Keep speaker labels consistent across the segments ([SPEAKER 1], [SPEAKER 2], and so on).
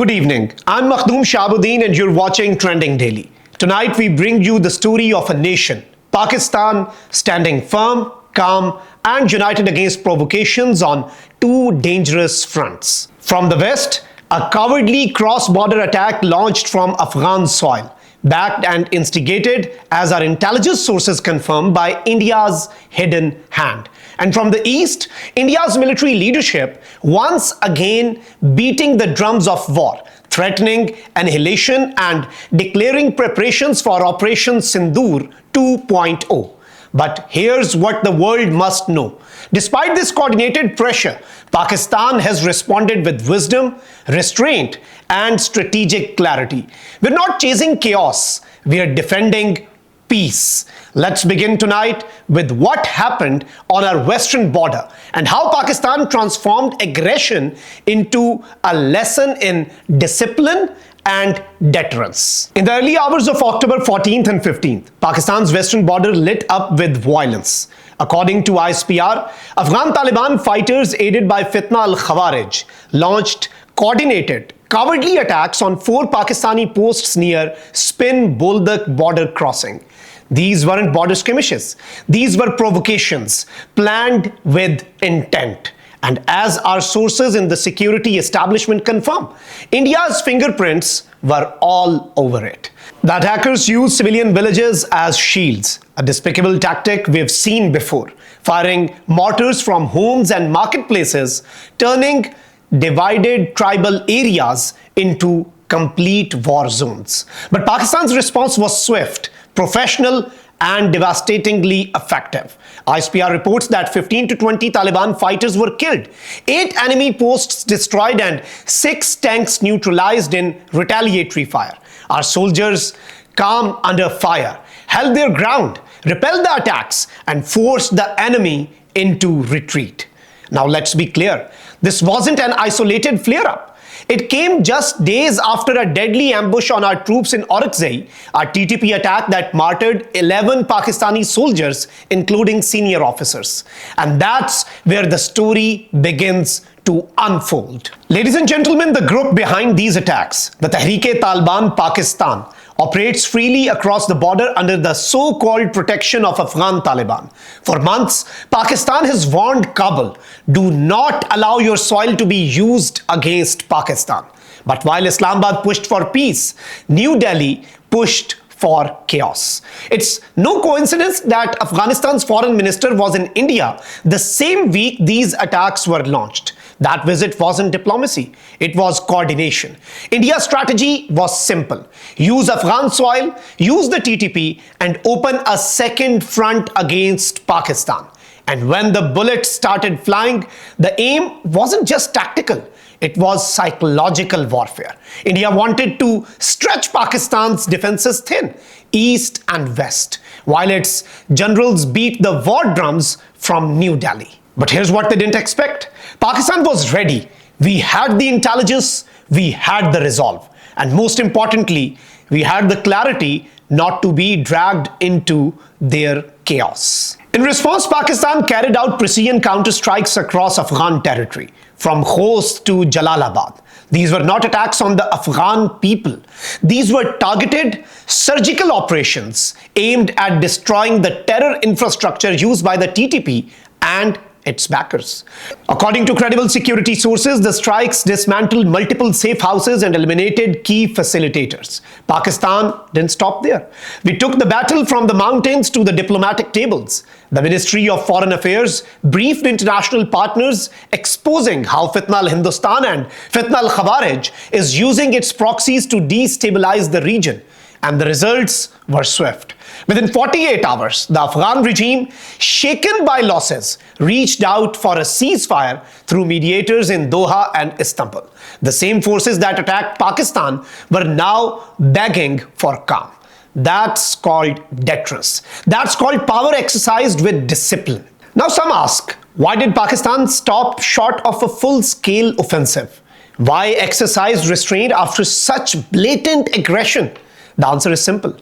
[SPEAKER 1] Good evening. I'm Makhdoom Shahabuddin and you're watching Trending Daily. Tonight we bring you the story of a nation, Pakistan, standing firm, calm and united against provocations on two dangerous fronts. From the west, a cowardly cross-border attack launched from Afghan soil, backed and instigated, as our intelligence sources confirm, by India's hidden hand. And from the east, India's military leadership once again beating the drums of war, threatening annihilation and declaring preparations for Operation Sindoor 2.0. But here's what the world must know. Despite this coordinated pressure, Pakistan has responded with wisdom, restraint, and strategic clarity. We're not chasing chaos, we are defending peace. Let's begin tonight with what happened on our western border and how Pakistan transformed aggression into a lesson in discipline and deterrence. In the early hours of October 14th and 15th, Pakistan's western border lit up with violence. According to ISPR, Afghan Taliban fighters aided by Fitna al-Khawarij launched coordinated, cowardly attacks on 4 Pakistani posts near Spin Boldak border crossing. These weren't border skirmishes. These were provocations planned with intent. And as our sources in the security establishment confirm, India's fingerprints were all over it. The attackers used civilian villages as shields, a despicable tactic we've seen before, firing mortars from homes and marketplaces, turning divided tribal areas into complete war zones. But Pakistan's response was swift, professional, and devastatingly effective. ISPR reports that 15 to 20 Taliban fighters were killed, 8 enemy posts destroyed, and 6 tanks neutralized in retaliatory fire. Our soldiers, calm under fire, held their ground, repelled the attacks, and forced the enemy into retreat. Now let's be clear, this wasn't an isolated flare-up. It came just days after a deadly ambush on our troops in Orakzai, a TTP attack that martyred 11 Pakistani soldiers, including senior officers. And that's where the story begins to unfold. Ladies and gentlemen, the group behind these attacks, the Tehreek-e-Taliban Pakistan, operates freely across the border under the so-called protection of Afghan Taliban. For months, Pakistan has warned Kabul, do not allow your soil to be used against Pakistan. But while Islamabad pushed for peace, New Delhi pushed for chaos. It's no coincidence that Afghanistan's foreign minister was in India the same week these attacks were launched. That visit wasn't diplomacy, it was coordination. India's strategy was simple. Use Afghan soil, use the TTP, and open a second front against Pakistan. And when the bullets started flying, the aim wasn't just tactical, it was psychological warfare. India wanted to stretch Pakistan's defenses thin, east and west, while its generals beat the war drums from New Delhi. But here's what they didn't expect. Pakistan was ready. We had the intelligence, we had the resolve. And most importantly, we had the clarity not to be dragged into their chaos. In response, Pakistan carried out precision counterstrikes across Afghan territory, from Khost to Jalalabad. These were not attacks on the Afghan people. These were targeted surgical operations aimed at destroying the terror infrastructure used by the TTP and its backers. According to credible security sources, the strikes dismantled multiple safe houses and eliminated key facilitators. Pakistan didn't stop there. We took the battle from the mountains to the diplomatic tables. The Ministry of Foreign Affairs briefed international partners exposing how Fitna al-Hindustan and Fitna al-Khawarij is using its proxies to destabilize the region. And the results were swift. Within 48 hours, the Afghan regime, shaken by losses, reached out for a ceasefire through mediators in Doha and Istanbul. The same forces that attacked Pakistan were now begging for calm. That's called deterrence. That's called power exercised with discipline. Now some ask, why did Pakistan stop short of a full-scale offensive? Why exercise restraint after such blatant aggression? The answer is simple.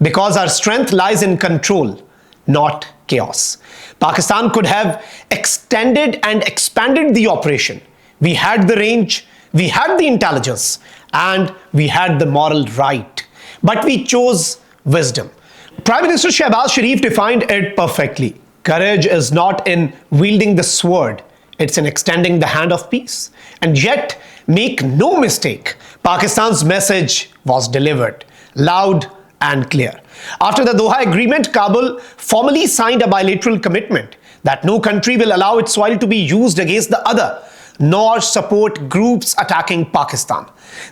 [SPEAKER 1] Because our strength lies in control, not chaos. Pakistan could have extended and expanded the operation. We had the range, we had the intelligence, and we had the moral right. But we chose wisdom. Prime Minister Shehbaz Sharif defined it perfectly. Courage is not in wielding the sword, it's in extending the hand of peace. And yet, make no mistake, Pakistan's message was delivered, loud and clear. After the Doha agreement, Kabul formally signed a bilateral commitment that no country will allow its soil to be used against the other, nor support groups attacking Pakistan.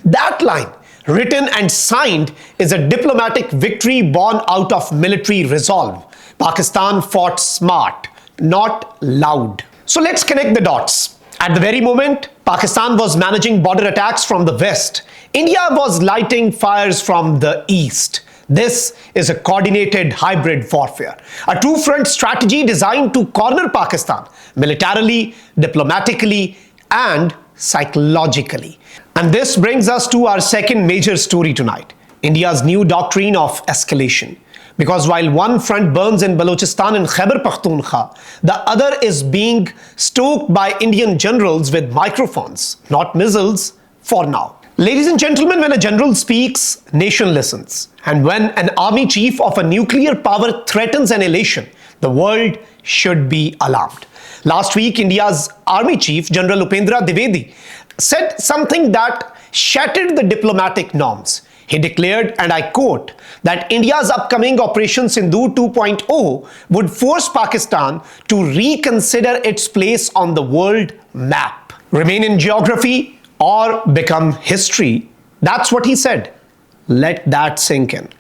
[SPEAKER 1] That line, written and signed, is a diplomatic victory born out of military resolve. Pakistan fought smart, not loud. So let's connect the dots. At the very moment Pakistan was managing border attacks from the west, India was lighting fires from the east. This is a coordinated hybrid warfare, a two-front strategy designed to corner Pakistan militarily, diplomatically, and psychologically. And this brings us to our second major story tonight, India's new doctrine of escalation. Because while one front burns in Balochistan and Khyber Pakhtunkhwa, the other is being stoked by Indian generals with microphones, not missiles, for now. Ladies and gentlemen, when a general speaks, nation listens. And when an army chief of a nuclear power threatens annihilation, the world should be alarmed. Last week, India's army chief, General Upendra Dwivedi, said something that shattered the diplomatic norms. He declared, and I quote, that India's upcoming Operation Sindoor 2.0 would force Pakistan to reconsider its place on the world map, remain in geography, or become history. That's what he said. Let that sink in.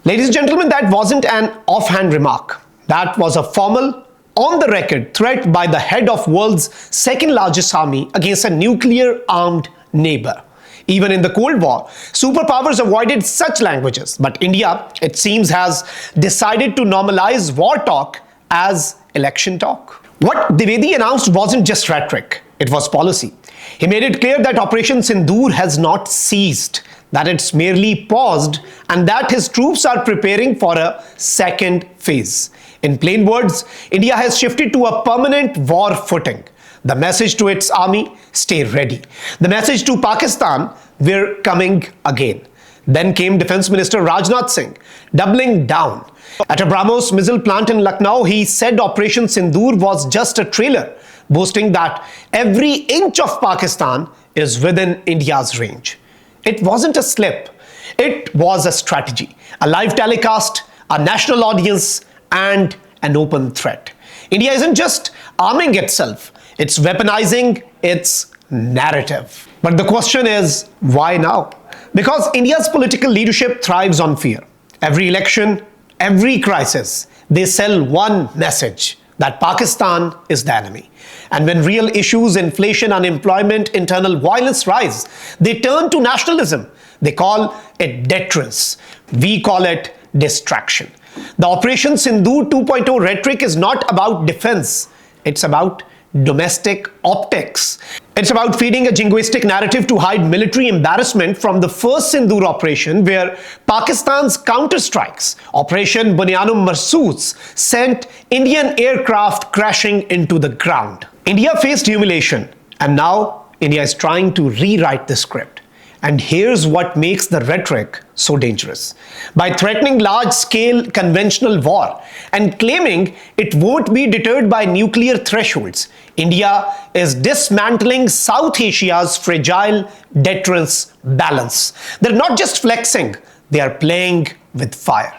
[SPEAKER 1] Ladies and gentlemen, that wasn't an offhand remark. That was a formal, on-the-record threat by the head of world's second largest army against a nuclear-armed neighbor. Even in the Cold War, superpowers avoided such languages, but India, it seems, has decided to normalize war talk as election talk. What Dwivedi announced wasn't just rhetoric, it was policy. He made it clear that Operation Sindoor has not ceased, that it's merely paused, and that his troops are preparing for a second phase. In plain words, India has shifted to a permanent war footing. The message to its army, stay ready. The message to Pakistan, we're coming again. Then came Defense Minister Rajnath Singh, doubling down. At a BrahMos missile plant in Lucknow, he said Operation Sindoor was just a trailer, boasting that every inch of Pakistan is within India's range. It wasn't a slip, it was a strategy, a live telecast, a national audience, and an open threat. India isn't just arming itself, it's weaponizing its narrative. But the question is, why now? Because India's political leadership thrives on fear. Every election, every crisis, they sell one message, that Pakistan is the enemy. And when real issues, inflation, unemployment, internal violence rise, they turn to nationalism. They call it deterrence. We call it distraction. The Operation Sindoor 2.0 rhetoric is not about defense. It's about domestic optics. It's about feeding a jingoistic narrative to hide military embarrassment from the first Sindoor operation, where Pakistan's counterstrikes, Operation Bunyanum Marsoos, sent Indian aircraft crashing into the ground. India faced humiliation, and now India is trying to rewrite the script. And here's what makes the rhetoric so dangerous. By threatening large-scale conventional war and claiming it won't be deterred by nuclear thresholds, India is dismantling South Asia's fragile deterrence balance. They're not just flexing, they are playing with fire.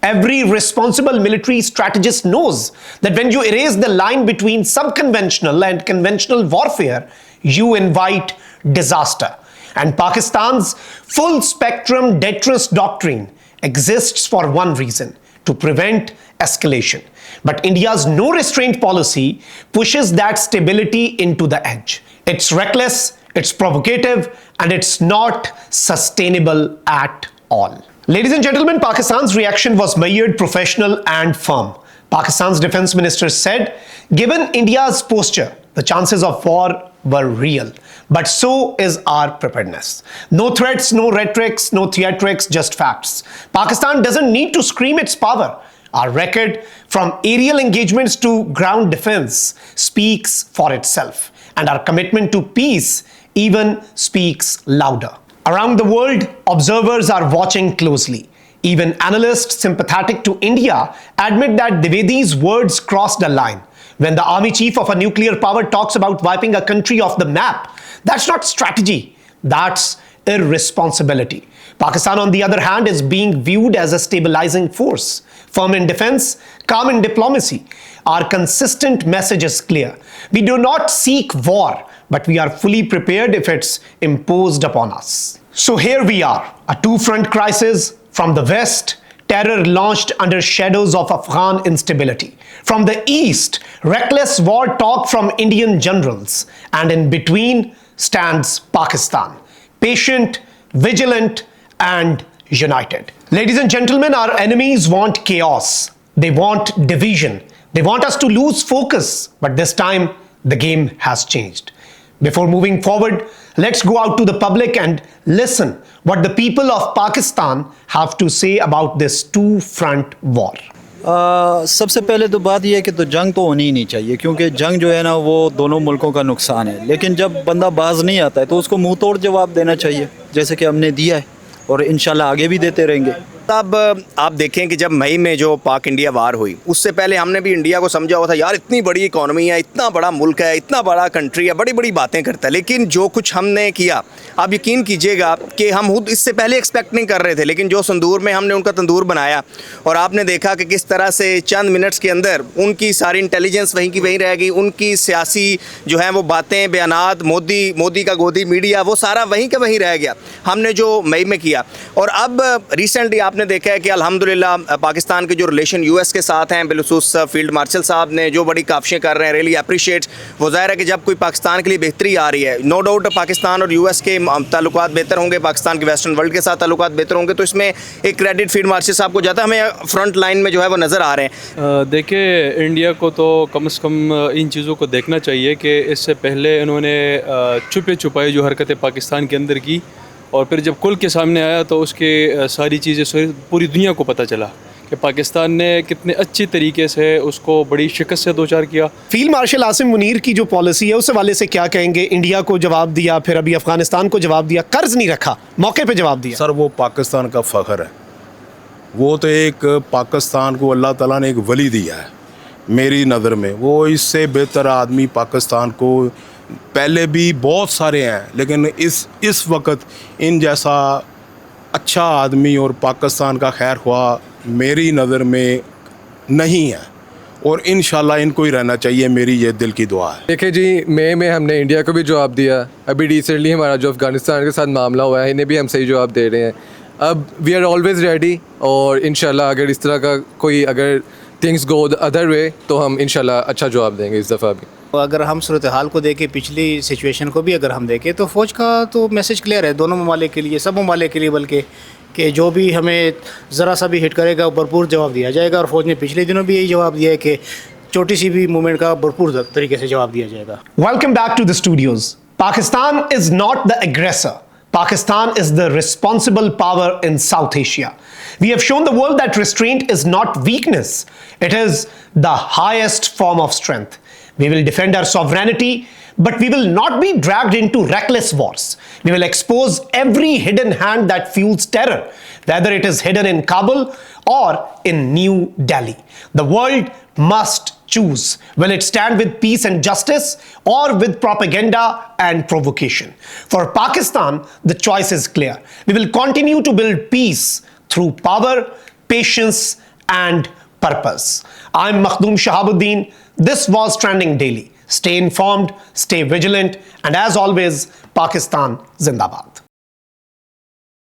[SPEAKER 1] Every responsible military strategist knows that when you erase the line between sub-conventional and conventional warfare, you invite disaster. And Pakistan's full-spectrum deterrence doctrine exists for one reason: to prevent escalation. But India's no-restraint policy pushes that stability into the edge. It's reckless, it's provocative, and it's not sustainable at all. Ladies and gentlemen, Pakistan's reaction was measured, professional, and firm. Pakistan's defense minister said, given India's posture, the chances of war were real. But so is our preparedness. No threats, no rhetorics, no theatrics, just facts. Pakistan doesn't need to scream its power. Our record, from aerial engagements to ground defense, speaks for itself. And our commitment to peace even speaks louder. Around the world, observers are watching closely. Even analysts sympathetic to India admit that Dwivedi's words crossed a line. When the army chief of a nuclear power talks about wiping a country off the map, that's not strategy, that's irresponsibility. Pakistan, on the other hand, is being viewed as a stabilizing force. Firm in defense, calm in diplomacy. Our consistent message is clear. We do not seek war, but we are fully prepared if it's imposed upon us. So here we are, a two-front crisis. From the west, terror launched under shadows of Afghan instability. From the east, reckless war talk from Indian generals. And in between stands Pakistan, patient, vigilant, and united. Ladies and gentlemen, our enemies want chaos. They want division. They want us to lose focus. But this time, the game has changed. Before moving forward, let's go out to the public and listen what the people of Pakistan have to say about this two-front war.
[SPEAKER 2] सबसे पहले तो बात यह है कि तो जंग तो होनी ही नहीं चाहिए, क्योंकि जंग जो है ना वो दोनों मुल्कों का नुकसान है। लेकिन जब बंदा बाज नहीं आता है तो उसको मुंह तोड़ जवाब देना चाहिए, जैसे कि हमने दिया है और इंशाल्लाह आगे भी देते रहेंगे।
[SPEAKER 3] अब आप देखें कि जब मई में जो पाक इंडिया वार हुई, उससे पहले हमने भी इंडिया को समझा हुआ था, यार इतनी बड़ी इकॉनमी है, इतना बड़ा मुल्क है, इतना बड़ा कंट्री है, बड़ी बड़ी बातें करता है। लेकिन जो कुछ हमने किया, आप यकीन कीजिएगा कि हम खुद इससे पहले एक्सपेक्ट नहीं कर रहे थे, लेकिन जो संदूर में हमने उनका तंदूर बनाया और आपने देखा कि किस तरह से चंद मिनट्स के अंदर उनकी सारी इंटेलिजेंस वहीं की वहीं रह गई, उनकी सियासी जो है वो बातें, बयानात, मोदी का गोदी मीडिया, वो सारा वहीं का वहीं रह गया, हमने जो मई में किया। और अब रिसेंटली आपने देखा है कि अल्हम्दुलिल्लाह पाकिस्तान के जो रिलेशन यूएस के साथ हैं, बिलखुसूस फील्ड मार्शल साहब ने जो बड़ी काविशें कर रहे हैं, रियली अप्रिशिएट। वो ज़ाहिर है कि जब कोई पाकिस्तान के लिए बेहतरी आ रही है, नो डाउट पाकिस्तान और यूएस के ताल्लुकात बेहतर होंगे, पाकिस्तान के वेस्टर्न वर्ल्ड के साथ ताल्लुकात बेहतर होंगे, तो इसमें एक क्रेडिट फील्ड मार्शल साहब को जाता है, हमें फ्रंट लाइन में जो है वो नज़र आ रहे हैं।
[SPEAKER 4] देखिए, इंडिया को तो कम से कम इन चीज़ों को देखना चाहिए कि इससे पहले इन्होंने छुपे छुपाए जो हरकतें पाकिस्तान के अंदर की, और फिर जब कुल के सामने आया तो उसके सारी चीज़ें पूरी दुनिया को पता चला कि पाकिस्तान ने कितने अच्छी तरीके से उसको बड़ी शिकस्त से दो चार किया।
[SPEAKER 1] फील्ड मार्शल आसिम मुनीर की जो पॉलिसी है उस हवाले से क्या कहेंगे? इंडिया को जवाब दिया, फिर अभी अफगानिस्तान को जवाब दिया, कर्ज नहीं रखा, मौके पे जवाब दिया।
[SPEAKER 5] सर, वो पाकिस्तान का फ़ख्र है। वो तो एक पाकिस्तान को अल्लाह ताला ने एक वली दिया है मेरी नज़र में। वो इससे बेहतर आदमी पाकिस्तान को पहले भी बहुत सारे हैं, लेकिन इस वक्त इन जैसा अच्छा आदमी और पाकिस्तान का खैर ख्वाह मेरी नज़र में नहीं है, और इंशाल्लाह इनको ही रहना चाहिए, मेरी ये दिल की दुआ है।
[SPEAKER 6] देखिए जी, मई में हमने इंडिया को भी जवाब दिया, अभी रिसेंटली हमारा जो अफगानिस्तान के साथ मामला हुआ है इन्हें भी हम सही जवाब दे रहे हैं। अब वी आर ऑलवेज़ रेडी, और इंशाल्लाह अगर इस तरह का कोई अगर things go the other way तो हम इंशाल्लाह अच्छा जवाब देंगे इस दफ़ा भी।
[SPEAKER 7] अगर हम सूरत हाल को देखें, पिछली सिचुएशन को भी अगर हम देखें, तो फ़ौज का तो मैसेज क्लियर है दोनों ममालिक के लिए, सब ममालिक के लिए, बल्कि कि जो भी हमें ज़रा सा भी हिट करेगा भरपूर जवाब दिया जाएगा। और फ़ौज ने पिछले दिनों भी यही जवाब दिया है कि छोटी सी भी मूवमेंट का भरपूर तरीके से जवाब दिया जाएगा।
[SPEAKER 1] Welcome back to the studios. Pakistan is not the aggressor. Pakistan is the responsible power in South Asia. We have shown the world that restraint is not weakness. It is the highest form of strength. We will defend our sovereignty, but we will not be dragged into reckless wars. We will expose every hidden hand that fuels terror, whether it is hidden in Kabul or in New Delhi. The world must choose. Will it stand with peace and justice or with propaganda and provocation? For Pakistan, the choice is clear. We will continue to build peace through power, patience, and purpose. I'm Makhdoom Shahabuddin. This was Trending Daily. Stay informed, stay vigilant, and as always, Pakistan Zindabad.